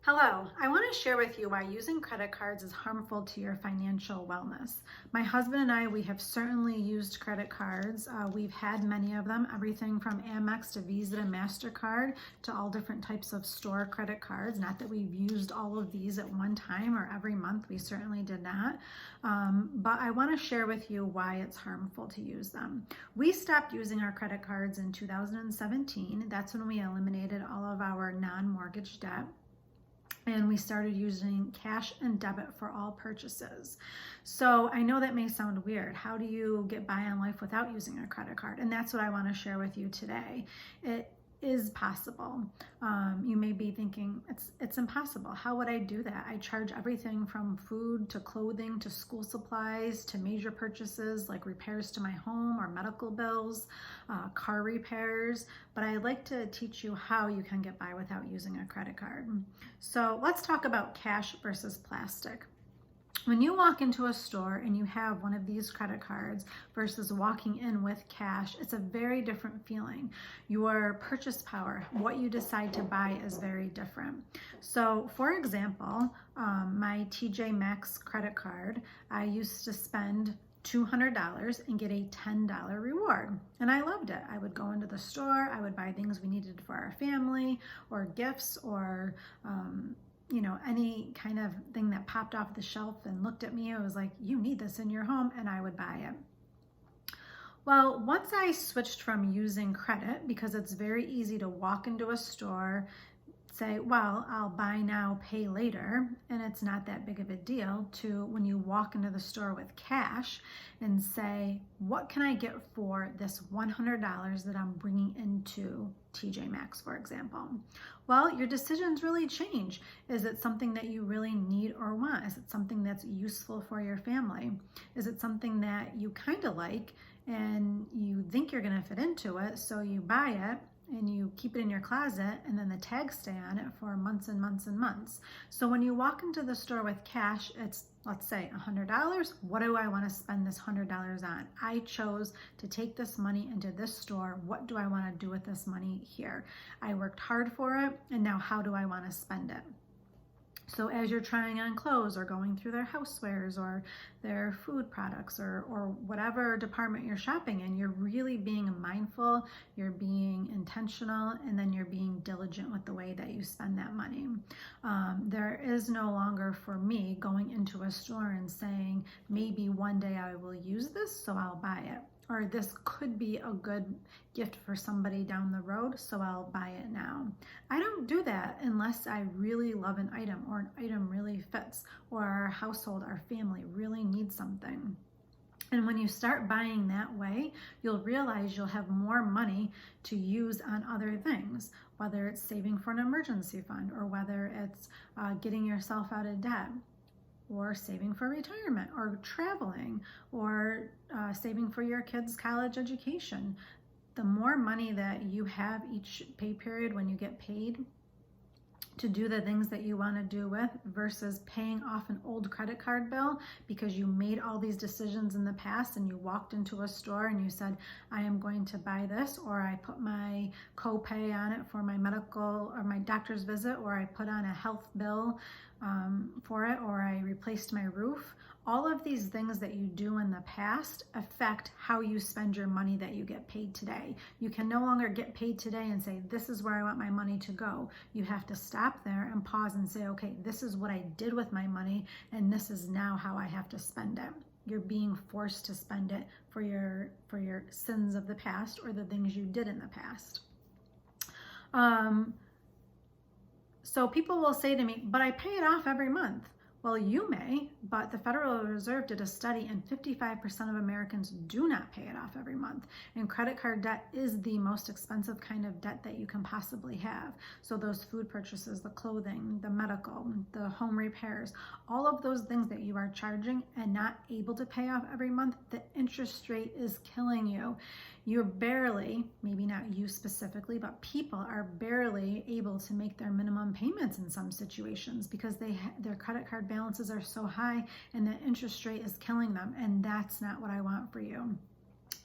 Hello, I want to share with you why using credit cards is harmful to your financial wellness. My husband and I, we have certainly used credit cards. We've had many of them, everything from Amex to Visa to MasterCard to all different types of store credit cards. Not that we've used all of these at one time or every month, we certainly did not. But I want to share with you why it's harmful to use them. We stopped using our credit cards in 2017. That's when we eliminated all of our non-mortgage debt, and we started using cash and debit for all purchases. So I know that may sound weird. How do you get by on life without using a credit card? And that's what I want to share with you today. It is possible. You may be thinking, it's impossible. How would I do that? I charge everything from food to clothing to school supplies to major purchases like repairs to my home or medical bills, car repairs. But I'd like to teach you how you can get by without using a credit card. So let's talk about cash versus plastic. When you walk into a store and you have one of these credit cards versus walking in with cash, it's a very different feeling. Your purchase power, what you decide to buy, is very different. So for example, my TJ Maxx credit card, I used to spend $200 and get a $10 reward. And I loved it. I would go into the store, I would buy things we needed for our family or gifts or any kind of thing that popped off the shelf and looked at me. It was like, you need this in your home, and I would buy it. Well, once I switched from using credit, because it's very easy to walk into a store, say, well, I'll buy now, pay later, and it's not that big of a deal, to when you walk into the store with cash and say, what can I get for this $100 that I'm bringing into TJ Maxx, for example? Well, your decisions really change. Is it something that you really need or want? Is it something that's useful for your family? Is it something that you kind of like and you think you're going to fit into it, so you buy it and you keep it in your closet, and then the tags stay on it for months and months and months. So when you walk into the store with cash, it's, let's say, $100. What do I want to spend this $100 on? I chose to take this money into this store. What do I want to do with this money here? I worked hard for it, and now how do I want to spend it? So as you're trying on clothes or going through their housewares or their food products or whatever department you're shopping in, you're really being mindful, you're being intentional, and then you're being diligent with the way that you spend that money. There is no longer, for me, going into a store and saying, maybe one day I will use this, so I'll buy it. Or this could be a good gift for somebody down the road, so I'll buy it now. I don't do that unless I really love an item, or an item really fits, or our household, our family really needs something. And when you start buying that way, you'll realize you'll have more money to use on other things, whether it's saving for an emergency fund, or whether it's getting yourself out of debt, or saving for retirement, or traveling, or saving for your kids' college education. The more money that you have each pay period when you get paid to do the things that you want to do with, versus paying off an old credit card bill because you made all these decisions in the past and you walked into a store and you said, I am going to buy this, or I put my copay on it for my medical or my doctor's visit, or I put on a health bill for it, or I replaced my roof. All of these things that you do in the past affect how you spend your money that you get paid today. You can no longer get paid today and say, this is where I want my money to go. You have to stop there and pause and say, okay, this is what I did with my money, and this is now how I have to spend it. You're being forced to spend it for your sins of the past, or the things you did in the past. So people will say to me, but I pay it off every month. Well, you may, but the Federal Reserve did a study and 55% of Americans do not pay it off every month. And credit card debt is the most expensive kind of debt that you can possibly have. So those food purchases, the clothing, the medical, the home repairs, all of those things that you are charging and not able to pay off every month, the interest rate is killing you. You're barely, maybe not you specifically, but people are barely able to make their minimum payments in some situations because their credit card balances are so high and the interest rate is killing them. And that's not what I want for you.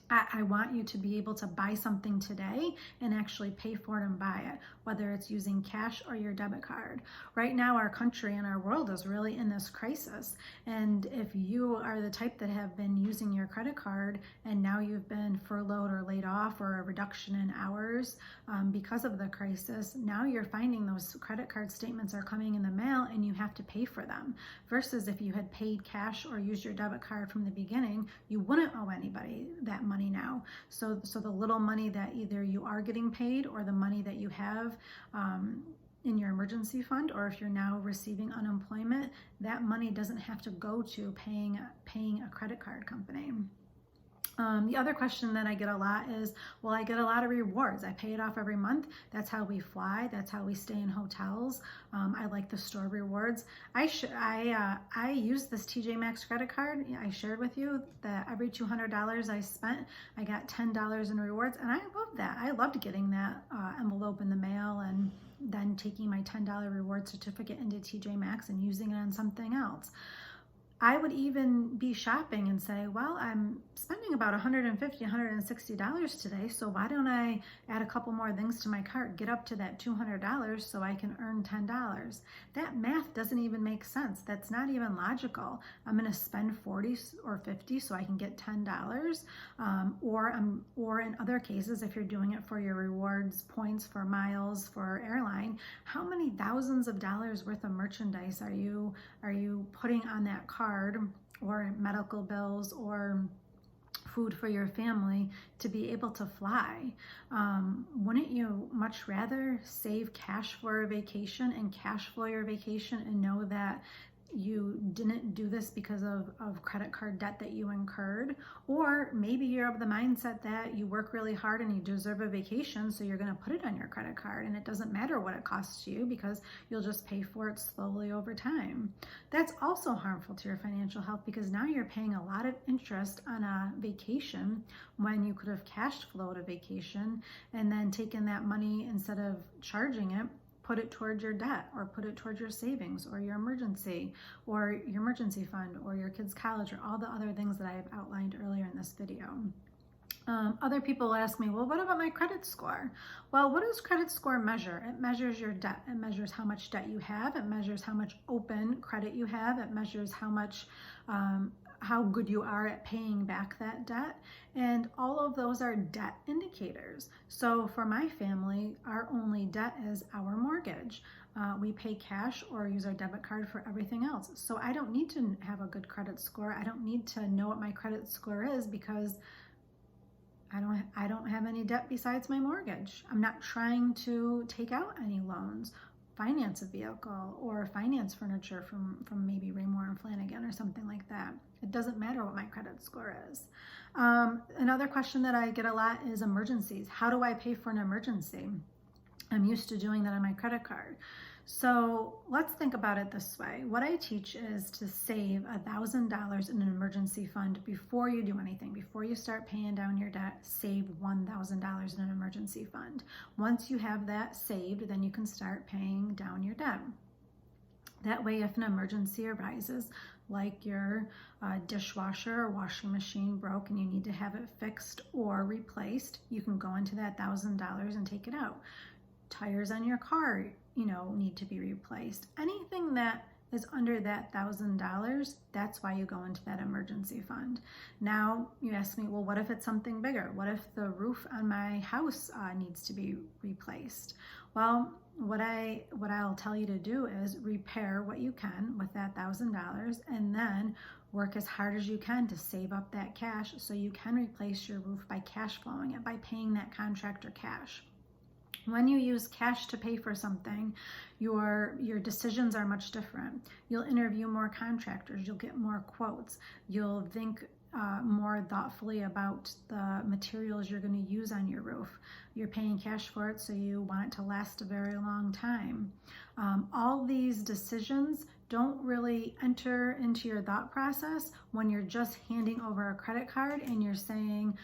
I want you to be able to buy something today and actually pay for it and buy it, whether it's using cash or your debit card. Right now, our country and our world is really in this crisis. And if you are the type that have been using your credit card and now you've been furloughed or laid off or a reduction in hours because of the crisis, now you're finding those credit card statements are coming in the mail and you have to pay for them. Versus if you had paid cash or used your debit card from the beginning, you wouldn't owe anybody that money now. So the little money that either you are getting paid or the money that you have in your emergency fund, or if you're now receiving unemployment, that money doesn't have to go to paying a credit card company. The other question that I get a lot is, well, I get a lot of rewards. I pay it off every month. That's how we fly. That's how we stay in hotels. I like the store rewards. I use this TJ Maxx credit card. I shared with you that every $200 I spent, I got $10 in rewards, and I love that. I loved getting that envelope in the mail and then taking my $10 reward certificate into TJ Maxx and using it on something else. I would even be shopping and say, well, I'm spending about $150, $160 today, so why don't I add a couple more things to my cart, get up to that $200 so I can earn $10. That math doesn't even make sense. That's not even logical. I'm going to spend 40 or 50 so I can get $10. Or in other cases, if you're doing it for your rewards points for miles for airline, how many thousands of dollars worth of merchandise are you putting on that card, or medical bills or food for your family to be able to fly? Wouldn't you much rather save cash for a vacation and cash flow your vacation and know that you didn't do this because of credit card debt that you incurred? Or maybe you're of the mindset that you work really hard and you deserve a vacation, so you're going to put it on your credit card and it doesn't matter what it costs you because you'll just pay for it slowly over time. That's also harmful to your financial health because now you're paying a lot of interest on a vacation when you could have cash flowed a vacation and then taken that money, instead of charging it, put it towards your debt or put it towards your savings or your emergency fund or your kids' college or all the other things that I have outlined earlier in this video. Other people ask me, well, what about my credit score? Well, what does credit score measure? It measures your debt. It measures how much debt you have. It measures how much open credit you have. It measures how good you are at paying back that debt. And all of those are debt indicators. So for my family, our only debt is our mortgage. We pay cash or use our debit card for everything else. So I don't need to have a good credit score. I don't need to know what my credit score is because I don't have any debt besides my mortgage. I'm not trying to take out any loans, finance a vehicle, or finance furniture from maybe Raymore and Flanagan or something like that. It doesn't matter what my credit score is. Another question that I get a lot is emergencies. How do I pay for an emergency? I'm used to doing that on my credit card. So let's think about it this way. What I teach is to save $1,000 in an emergency fund before you do anything. Before you start paying down your debt, save $1,000 in an emergency fund. Once you have that saved, then you can start paying down your debt. That way, if an emergency arises, like your dishwasher or washing machine broke and you need to have it fixed or replaced, you can go into that $1,000 and take it out. Tires on your car, need to be replaced. Anything that is under that $1,000, that's why you go into that emergency fund. Now you ask me, well, what if it's something bigger? What if the roof on my house needs to be replaced? Well, what I'll tell you to do is repair what you can with that $1,000 and then work as hard as you can to save up that cash so you can replace your roof by cash flowing it, by paying that contractor cash. When you use cash to pay for something, your decisions are much different. You'll interview more contractors, you'll get more quotes, you'll think more thoughtfully about the materials you're going to use on your roof. You're paying cash for it, so you want it to last a very long time. All these decisions don't really enter into your thought process when you're just handing over a credit card and you're saying,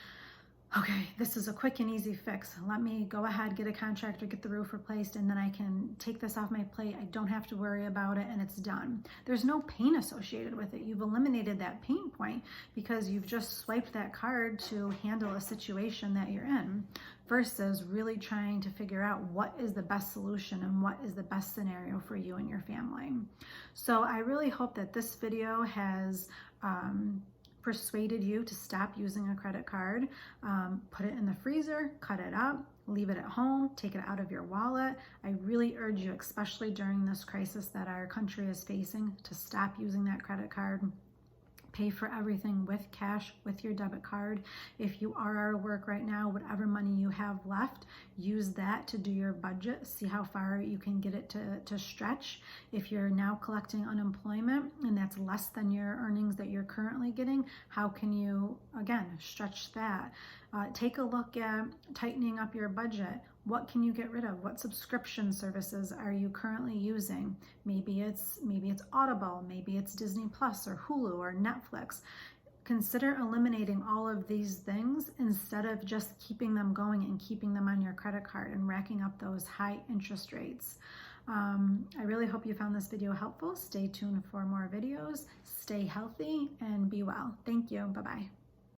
okay, this is a quick and easy fix. Let me go ahead, get a contractor, get the roof replaced, and then I can take this off my plate. I don't have to worry about it, and it's done. There's no pain associated with it. You've eliminated that pain point because you've just swiped that card to handle a situation that you're in, versus really trying to figure out what is the best solution and what is the best scenario for you and your family. So I really hope that this video has persuaded you to stop using a credit card. Put it in the freezer, cut it up, leave it at home, take it out of your wallet. I really urge you, especially during this crisis that our country is facing, to stop using that credit card. Pay for everything with cash, with your debit card. If you are out of work right now, whatever money you have left, use that to do your budget. See how far you can get it to stretch. If you're now collecting unemployment and that's less than your earnings that you're currently getting, how can you, again, stretch that? Take a look at tightening up your budget. What can you get rid of? What subscription services are you currently using? Maybe it's Audible, maybe it's Disney Plus or Hulu or Netflix. Consider eliminating all of these things instead of just keeping them going and keeping them on your credit card and racking up those high interest rates. I really hope you found this video helpful. Stay tuned for more videos. Stay healthy and be well. Thank you. Bye-bye.